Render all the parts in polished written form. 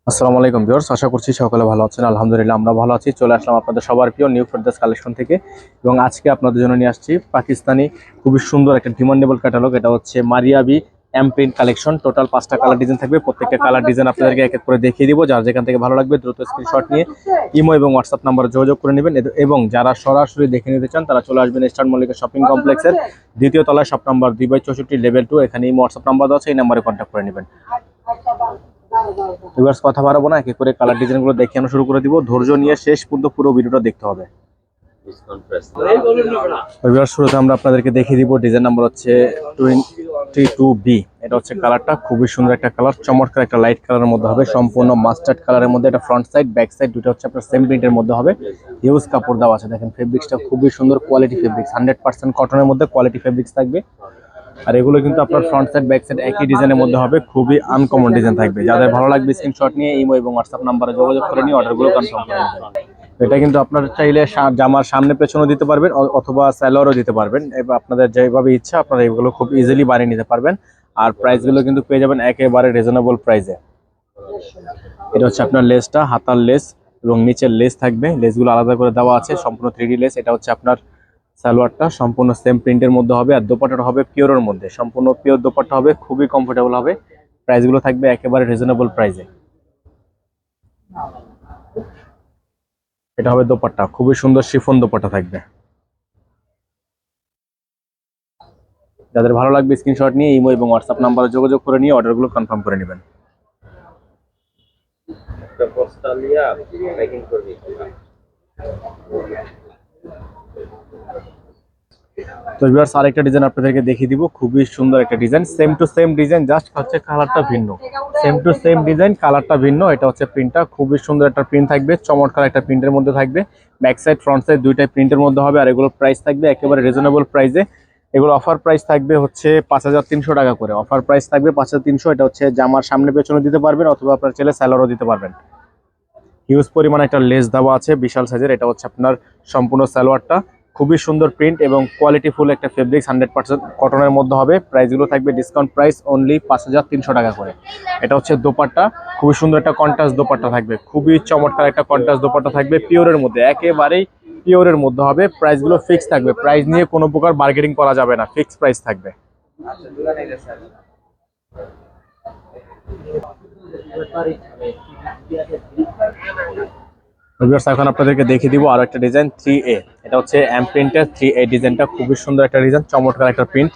আসসালামু আলাইকুম ভিউয়ার্স, আশা করছি সকলে ভালো আছেন। আলহামদুলিল্লাহ আমরা ভালো আছি। চলে আসলাম আপনাদের সবার প্রিয় নিউ ফেরদাস কালেকশন থেকে এবং আজকে আপনাদের জন্য নিয়ে আসছি পাকিস্তানি খুবই সুন্দর একটা ডিমান্ডেবল ক্যাটালগ। এটা হচ্ছে Maria B M print collection. Total 5টা কালার ডিজাইন থাকবে। প্রত্যেকটা কালার ডিজাইন আপনাদেরকে এক এক করে দেখিয়ে দিব। যার যেখান থেকে ভালো লাগবে দ্রুত স্ক্রিনশট নিয়ে ইমো এবং হোয়াটসঅ্যাপ নাম্বারে যোগাযোগ করে নেবেন এবং যারা সরাসরি দেখে নিতে চান তারা চলে আসবেন ইস্টার্ন মল্লিকা শপিং কমপ্লেক্সের দ্বিতীয় তলায় শপ নাম্বার 2/64 লেভেল 2। এখানে ইমো হোয়াটসঅ্যাপ নাম্বার দেওয়া আছে, এই নাম্বারে কন্ট্যাক্ট করে নেবেন। ভিউয়ার্স কথা বাড়াবো না, এক এক করে কালার ডিজাইনগুলো দেখানো শুরু করে দিব। ধৈর্য নিয়ে শেষ পর্যন্ত পুরো ভিডিওটা দেখতে হবে। ভিউয়ার্স শুরুতে আমরা আপনাদেরকে দেখিয়ে দিব ডিজাইন নাম্বার হচ্ছে 22B। এটা হচ্ছে কালারটা খুবই সুন্দর একটা কালার, চমৎকার একটা লাইট কালারের মধ্যে হবে, সম্পূর্ণ মাস্টার্ড কালারের মধ্যে। এটা ফ্রন্ট সাইড ব্যাক সাইড দুটো হচ্ছে আপনার সেম প্রিন্টের মধ্যে হবে। হিউজ কাপড় দেওয়া আছে, দেখেন ফেব্রিক্সটা খুবই সুন্দর, কোয়ালিটি ফেব্রিক্স 100% কটনের মধ্যে কোয়ালিটি ফেব্রিক্স থাকবে। আর এগুলো কিন্তু আপনার ফ্রন্ট সাইড ব্যাক সাইড একই ডিজাইনের মধ্যে হবে, খুবই আনকমন ডিজাইন থাকবে। যাদের ভালো লাগবে স্ক্রিনশট নিয়ে ইমো এবং হোয়াটসঅ্যাপ নাম্বারে যোগাযোগ করে নিয়ে অর্ডারগুলো কনফার্ম করে নেবেন। এটা কিন্তু আপনারা চাইলে জামার সামনে পেছনেও দিতে পারবেন অথবা সালোয়ারও দিতে পারবেন। এবার আপনাদের যেভাবে ইচ্ছা আপনারা এগুলো খুব ইজিলি বানিয়ে নিতে পারবেন। আর প্রাইসগুলো কিন্তু পেয়ে যাবেন একেবারে রিজনেবল প্রাইসে। এটা হচ্ছে আপনার লেসটা, হাতার লেস এবং নিচের লেস থাকবে। লেসগুলো আলাদা করে দেওয়া আছে, সম্পূর্ণ 3D লেস। এটা হচ্ছে আপনার সালোয়ারটা সম্পূর্ণ সেম প্রিন্টের মধ্যে হবে। আর দোপাট্টাটা হবে পিওরের মধ্যে, সম্পূর্ণ পিওর দোপাট্টা হবে, খুবই কমফোর্টেবল হবে। প্রাইসগুলো থাকবে একেবারে রিজনেবল প্রাইসে। এটা হবে দোপাট্টা, খুবই সুন্দর শিফন দোপাট্টা থাকবে। যাদের ভালো লাগবে স্ক্রিনশট নিয়ে ইমো এবং হোয়াটসঅ্যাপ নাম্বারে যোগাযোগ করে নিয়ে অর্ডারগুলো কনফার্ম করে নেবেন। তো ভিউয়ার্স আরেকটা ডিজাইন আপনাদেরকে দেখিয়ে দিব, খুবই সুন্দর একটা design, same to same design, just হচ্ছে কালারটা ভিন্ন। সেম টু সেম ডিজাইন, কালারটা ভিন্ন। এটা হচ্ছে প্রিন্টটা, খুবই সুন্দর একটা প্রিন্ট থাকবে, চমৎকার একটা প্রিন্টের মধ্যে থাকবে। ব্যাক সাইড ফ্রন্ট সাইড দুইটাই প্রিন্টের মধ্যে হবে। আর এগুলোর প্রাইস থাকবে একেবারে রিজনেবল প্রাইসে। এগুলো অফার প্রাইস থাকবে হচ্ছে 5300 টাকা করে। অফার প্রাইস থাকবে 5300। এটা হচ্ছে জামার সামনে পেছনে দিতে পারবেন অথবা আপনার ছেলে স্যালোয়ারও দিতে পারবেন। হিউজ পরিমাণে একটা লেস দেওয়া আছে বিশাল সাইজের। এটা হচ্ছে আপনার সম্পূর্ণ সালোয়ারটা, খুবই সুন্দর প্রিন্ট এবং কোয়ালিটি ফুল একটা ফেব্রিক্স 100% কটনের মধ্যে হবে। প্রাইসগুলো থাকবে ডিসকাউন্ট প্রাইস অনলি 5300 টাকা করে। এটা হচ্ছে দোপাট্টা, খুবই সুন্দর একটা কন্ট্রাস্ট দোপাট্টা থাকবে, খুবই চমৎকার একটা কন্ট্রাস্ট দোপাট্টা থাকবে, পিওরের মধ্যে, একেবারেই পিওরের মধ্যে হবে। প্রাইসগুলো ফিক্স থাকবে, প্রাইস নিয়ে কোনো প্রকার বার্গেনিং করা যাবে না, ফিক্স প্রাইস থাকবে। এখন আপনাদেরকে দেখিয়ে দিব আরো একটা ডিজাইন 3A। এটা হচ্ছে এম প্রিন্টের 3A ডিজাইনটা, খুবই সুন্দর একটা ডিজাইন, চমৎকার একটা প্রিন্ট।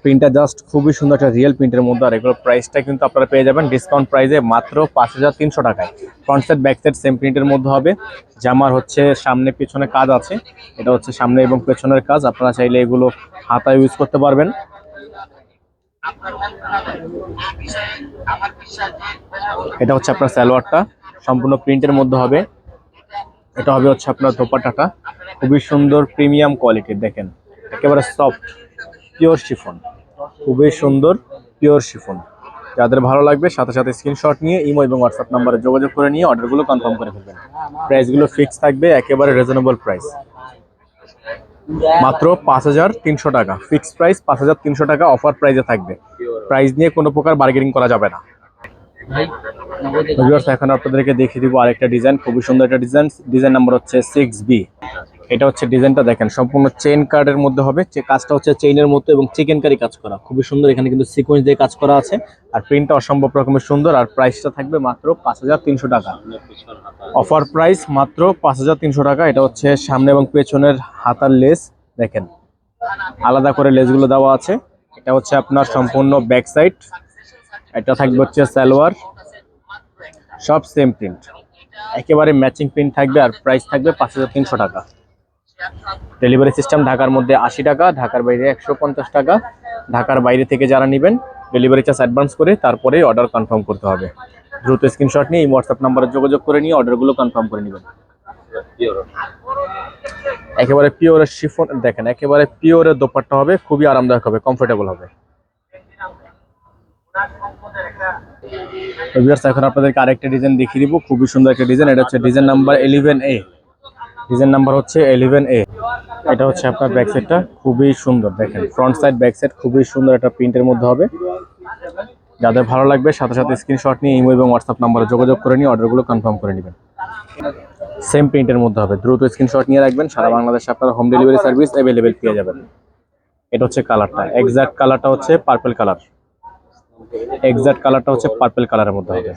প্রিন্টটা জাস্ট খুবই সুন্দর একটা রিয়েল প্রিন্টের মধ্যে। আর এগুলোর প্রাইসটা কিন্তু আপনারা পেয়ে যাবেন ডিসকাউন্ট প্রাইসে মাত্র 5300 টাকায়। Front side back side same প্রিন্টের মধ্যে হবে। জামার হচ্ছে সামনে পেছনে কাজ আছে। এটা হচ্ছে সামনে এবং পেছনের কাজ। আপনারা চাইলে এগুলো হাতা ইউজ করতে পারবেন। এটা হচ্ছে আপনার সালোয়ারটা, সম্পূর্ণ প্রিন্টের মধ্যে হবে। এটা হবে হচ্ছে আপনার দোপাট্টাটা, খুবই সুন্দর প্রিমিয়াম কোয়ালিটির, দেখেন একেবারে সফট পিওর শিফন, খুবই সুন্দর পিওর শিফন। যাদের ভালো লাগবে সাথে সাথে স্ক্রিনশট নিয়ে ইমো এবং হোয়াটসঅ্যাপ নাম্বারে যোগাযোগ করে নিয়ে অর্ডারগুলো কনফার্ম করে ফেলবেন। প্রাইসগুলো ফিক্স থাকবে একেবারে রিজনেবল প্রাইস, মাত্র 5300 টাকা। ফিক্সড প্রাইস 5300 টাকা, অফার প্রাইসে থাকবে। প্রাইস নিয়ে কোনো প্রকার বার্গেনিং করা যাবে না। এখন আপনাদেরকে দেখিয়ে দিব আরেকটা ডিজাইন, খুবই সুন্দর একটা ডিজাইন। ডিজাইন নাম্বার হচ্ছে 6B। এটা হচ্ছে ডিজাইনটা, দেখেন সম্পূর্ণ চেইন কার্ডের মধ্যে হবে। কাজটা হচ্ছে চেইনের মতো এবং চিকেন কারি কাজ করা, খুবই সুন্দর। এখানে কিন্তু সিকোয়েন্স দিয়ে কাজ করা আছে। আর প্রিন্টটা অসম্ভব রকমের সুন্দর। আর প্রাইসটা থাকবে মাত্র 5300 টাকা। অফার প্রাইস মাত্র 5300 টাকা। এটা হচ্ছে সামনে এবং পেছনের হাতার লেস, দেখেন আলাদা করে লেসগুলো দেওয়া আছে। এটা হচ্ছে আপনার সম্পূর্ণ ব্যাক সাইড। এটা থাকবে হচ্ছে সালোয়ার, সব সেম প্রিন্ট, একেবারে ম্যাচিং প্রিন্ট থাকবে। আর প্রাইস থাকবে 5300 টাকা। ডেলিভারি সিস্টেম ঢাকার মধ্যে 80 টাকা, ঢাকার বাইরে 150 টাকা। ঢাকার বাইরে থেকে যারা নেবেন ডেলিভারি চার্জ অ্যাডভান্স করে তারপরে অর্ডার কনফার্ম করতে হবে। দ্রুত স্ক্রিনশট নিয়ে হোয়াটসঅ্যাপ নাম্বারে যোগাযোগ করে নিয়ে অর্ডারগুলো কনফার্ম করে নেবেন। একেবারে পিওরের শিফন, দেখেন একেবারে পিওরের দোপাট্টা হবে, খুবই আরামদায়ক হবে, কমফোর্টেবল হবে। এখন আপনাদেরকে আরেকটা ডিজাইন দেখিয়ে দিব, খুবই সুন্দর একটা ডিজাইন। এটা হচ্ছে design number 11A। Design number হচ্ছে 11A। এটা হচ্ছে আপনার ব্যাক সাইডটা, খুবই সুন্দর, দেখেন ফ্রন্ট সাইড ব্যাক সাইড খুবই সুন্দর একটা প্রিন্টের মধ্যে হবে। যাদের ভালো লাগবে সাথে সাথে স্ক্রিনশট নিয়ে ইমো এবং হোয়াটসঅ্যাপ নাম্বারে যোগাযোগ করে নিয়ে অর্ডারগুলো কনফার্ম করে নেবেন। সেম প্রিন্টের মধ্যে হবে, দ্রুত স্ক্রিনশট নিয়ে রাখবেন। সারা বাংলাদেশে আপনারা হোম ডেলিভারি সার্ভিস অ্যাভেলেবেল পেয়ে যাবেন। এটা হচ্ছে কালারটা, এক্সাক্ট কালারটা হচ্ছে পার্পল কালার, এক্সাক্ট কালারটা হচ্ছে পার্পল কালারের মধ্যে হবে।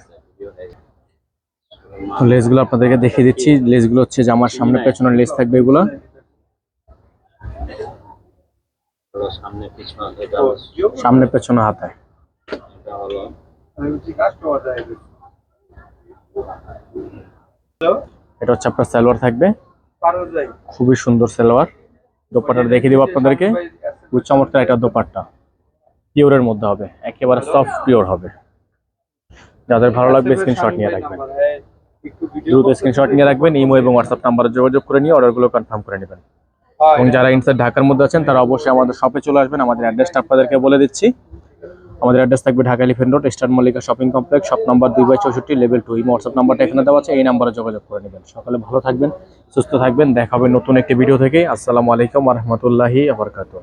লেসগুলো আপনাদেরকে দেখিয়ে দিচ্ছি। লেসগুলো হচ্ছে জামার সামনে পেছনের লেস থাকবে এগুলো, সামনে পেছনে হাতে। এটা হচ্ছে আপনার সালোয়ার থাকবে, খুবই সুন্দর সালোয়ার। দোপাট্টাটা দেখিয়ে দিব আপনাদেরকে, খুব চমৎকার একটা দোপাট্টা, পিওরের মধ্যে হবে, একেবারে সফট পিওর হবে। যাদের ভালো লাগবে স্ক্রিনশট নিয়ে রাখবেন, দ্রুত স্ক্রিনশট নিয়ে রাখবেন, ইমো এবং হোয়াটসঅ্যাপ নাম্বারে যোগাযোগ করে নিয়ে অর্ডারগুলো কনফার্ম করে নেবেন। এবং যারা ইনসাইড ঢাকার মধ্যে আছেন তারা অবশ্যই আমাদের শপে চলে আসবেন। আমাদের অ্যাড্রেসটা আপনাদেরকে বলে দিচ্ছি। আমাদের অ্যাড্রেস থাকবে Dhaka elephant road, star Mallika shopping complex, shop number 2/64, level 2। Imo WhatsApp নাম্বারটা এখানে দেওয়া আছে, এই নাম্বারে যোগাযোগ করে নেবেন। সকালে ভালো থাকবেন, সুস্থ থাকবেন, দেখা হবে নতুন একটি ভিডিও থেকে। আসসালামু আলাইকুম ওয়া রাহমাতুল্লাহি ওয়া বারাকাতুহু।